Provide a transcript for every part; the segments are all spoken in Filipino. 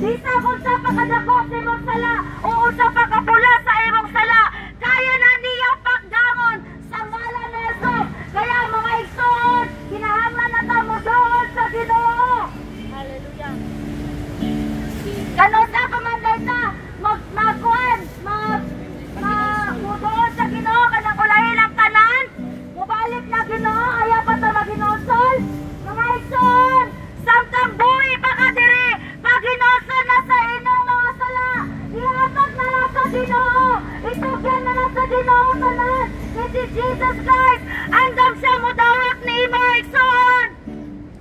Bisa kung sa pakadako sa imong sala, o sa pakapula sa imong sala, kaya na niya pagdangon sa ngalan ni Jesus. Kaya mga igsoon, kinahanglan na ta modool sa Ginoo. Hallelujah. Kano sa kamanday ta, magkuhan, mudool sa Ginoo, kanang ulahin ang tanan, mubalik na Ginoo, kaya pa ta maginosol. Mga igsoon, samtang buhi pa ka diri, paginosol na sa inyong mga sala, ihatag na lang sa Ginoo, itugyan na lang sa Ginoo tanan, si Jesus Christ, andam siya mudawat ni mga igsoon.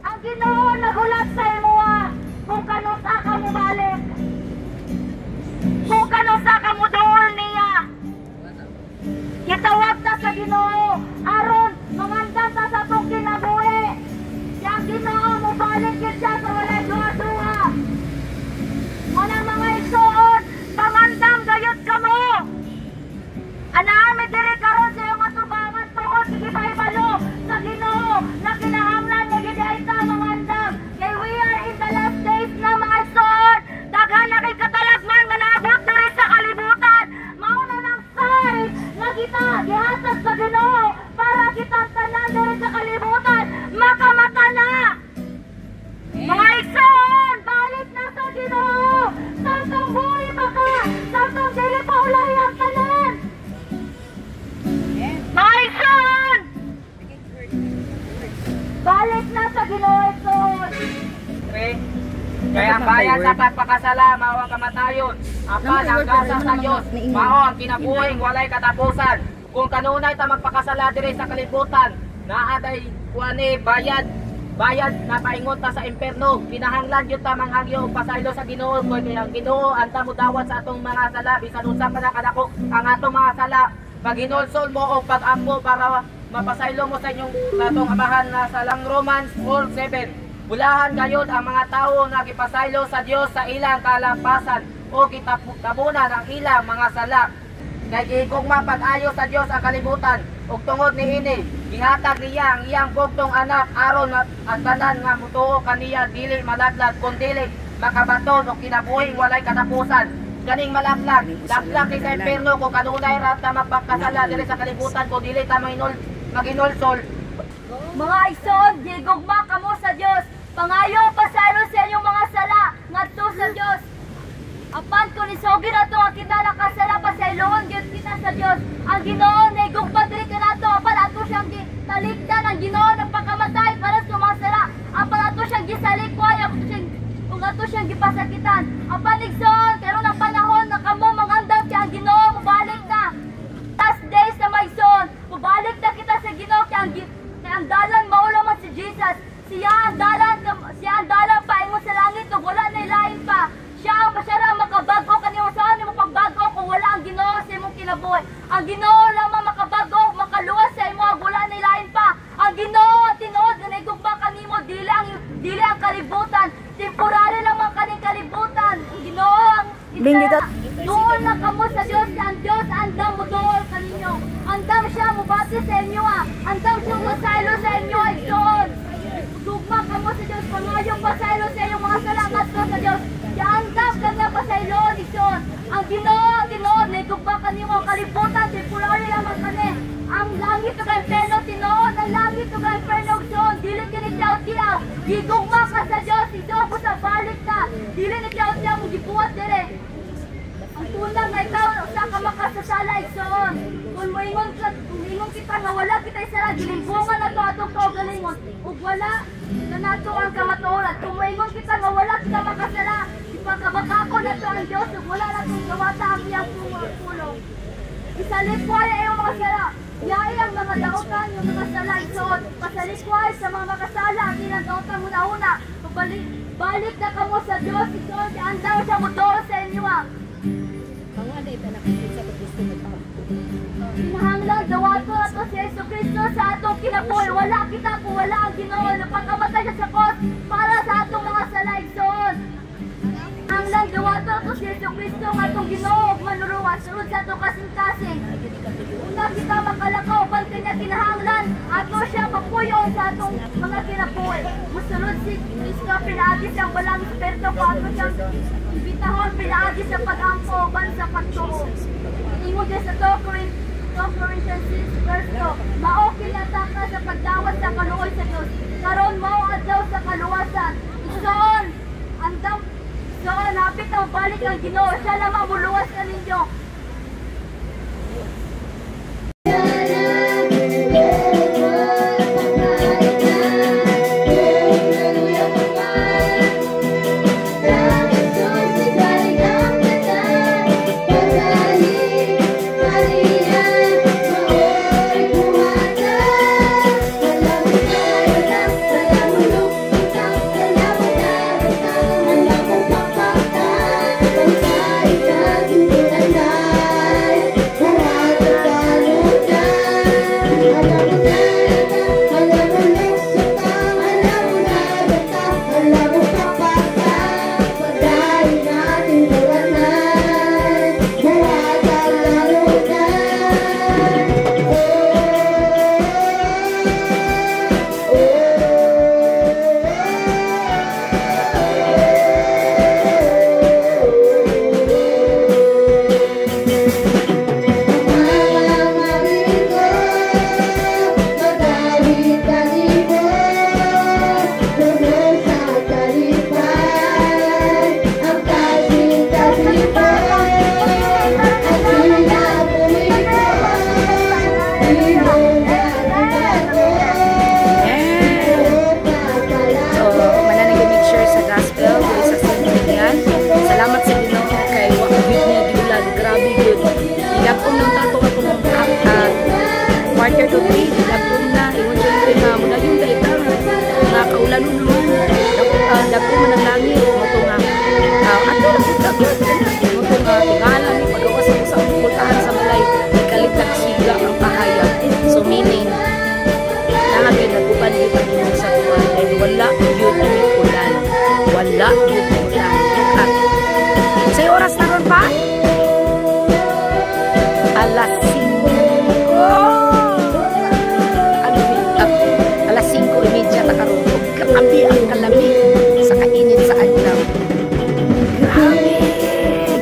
Ang Ginoo nagulat sa imuha, kung kano sa ka mubalik, kung kano sa ka mudool niya. Kitawag ta sa Ginoo, aron mangandam ta sa itong kinabuhi. Yang Ginoo mo balik siya sa walay duha-duha. Munang mga igsoon, pangandam gayud kamo. Anaami diri karon sa iyong atubangan tungod gihibalo sa Ginoo na kinahanglan nga gid ta mangandam. Kay we are in the last days na mga igsoon. Daghan na kay katalagman nga naabot diri sa kalibutan. Mao na nang sign nga kita gihatag sa Ginoo para kita tanan diri sa kalibutan makamata na. Mga igsoon, balik na sa Ginoo. Samtang buhay pa ka, samtang dili pa ulay ang tanan. Mga igsoon, balik na sa Ginoo, igsoon. Kaya ang bayan sa pagpakasala, mao ang kamatayon. Apan ang grasya sa Dios, mao ang kinabuhing walay katapusan. Kung kanunay ta magpakasala diri sa kalibutan, naaday kuani bayad na paingon ta sa impierno. Kinahanglan gyud ta manghagyo og pasaylo sa Ginoo, kung ang Ginoo anta mo dawat sa atong mga sala bisan unsa pa na kadako ang atong mga sala. Paghinulsol mo og pag-ampo para mapasaylo mo sa inyong atong amahan na sa lang Romans 4:7. Bulahan gayud ang mga tawo nga gipasaylo sa Dios sa ilang kalampasan o kitabunan ang ilang mga sala. Kay gihigugma pag-ayo sa Dios ang kalibutan ug tungod niini gihatag niya ang iyang bugtong anak aron ang tanan nga mutuo kaniya dili malaglag kundi makabaton og kinabuhing walay katapusan. Ganing malaglag kay sa impierno kung kanunay ra ta magpakasala diri sa kalibutan kung dili ta maginulsol. Mga igsoon, gigugma kamo sa Dios. Pangayo pasaylo sa inyong mga sala ngadto sa Dios. Apan kung isogin nato ang kita nakasala pasayloon gyud kita sa Dios. Ang Ginoo naigugma diri kanato apan ato siyang talikdan. Ang Ginoo nagpakamatay para sa mga sala. Apan ato siyang gisalikway ato siyang gipasakitan. Apan igsoon, karon ang panahon na kamo mangandam kay ang Ginoo mobalik na. Last days na may igsoon, mobalik na kita sa Ginoo kay ang dalan maulo man si Jesus. Siya ang dalan paingon sa langit ug wala na ilain pa. Siya ang makabago kaniya saan mo pagbago kung wala ang Ginoo sa imong kinabuhi. Ang Ginoo lamang makabago, makaluwas sa imo ug wala na ilain pa. Ang Ginoo tinuod nga naigugma kanimo dili ang kalibutan. Temporary lamang kaning kalibutan. Ang Ginoo ang isa. Duol na kamo sa Dios, ang Dios andam mo duol kaninyo. Andam siya mubati sa inyo. Andam siya masaylo sa inyo igsoon. Dugma kamo sa Dios, pangayong pasaylo sa iyong mga salamat ko sa Dios. Andam kanya pasaylo igsoon. Ang Ginoo naigugma kanimo ang kalibutan, temporary lamang kani. Ang langit ug ang infierno tinuod, ang langit ug ang infierno igsoon, dili kini tiyaw-tiyaw. Gigugma ka sa Dios, igsoon ko sa balik ka. Dili ni tiyaw-tiyaw mo gibuhat dire. Ang tunang na ikaw sa ka makasasala igsoon. Kung moingon kita nga wala kita isala, gilimbungan na to atong kaugalingon. Ug wala na nato ang kamatuoran. Kung moingon kita nga wala kita makasala, ipakabakako na to ang Dios ug wala na tong gawata ang iyang pulong. Isalikway ay mga sala. Yai ang mga dautan, yung mga sala igsoon. Pasalikway sa mga makasala ang ilang dautan muna-una. Balik na kamo sa Dios igsoon. Andaw siya mo sa inyo. Kinahanglan dawato ato si Yesu Kristo sa atong kinabuhi. Wala kita kung wala ang Ginoo. Napakamatay siya sa cross para sa atong mga sala igsoon. Kinahanglan dawato ato si Yesu Kristo ang atong Ginoo ug manuruwa sulod sa atong kasing-kasing. Una kita makalakaw pag kanya kinahanglan ato siya mapuyon sa atong mga kinabuhi. Musulod Pagod si Kristo, pinaagis ang balang espiritu, pagod siyang ibitahon, pinaagis sa pag-ampo, ban sa pagtuo. Ingo din sa 2 Corinthians 6 verse 2, mao kinataka sa pagdawat sa kaluoy sa Dios. Karon mao adlaw sa kaluwasan. Igsoon, andam, igsoon, hapit ang balik ang Ginoo, siya lamang muluwas kaninyo. Sa oras na ron pa? Alas 5:30 na karon. Kakabi ang kalamig sa kainit sa adlaw. Grabe!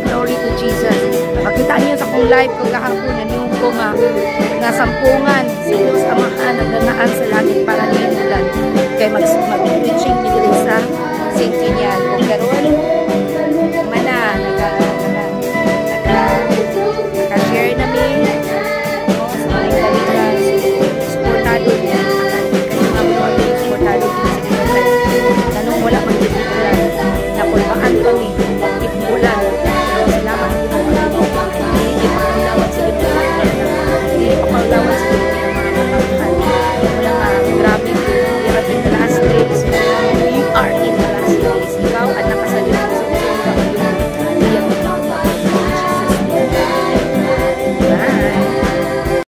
Glory to Jesus. Makita niyo sa kong live ko kahapon, naniyong ko nga sampungan sa Diyos Amahan na ganaan sa langit para nilulan.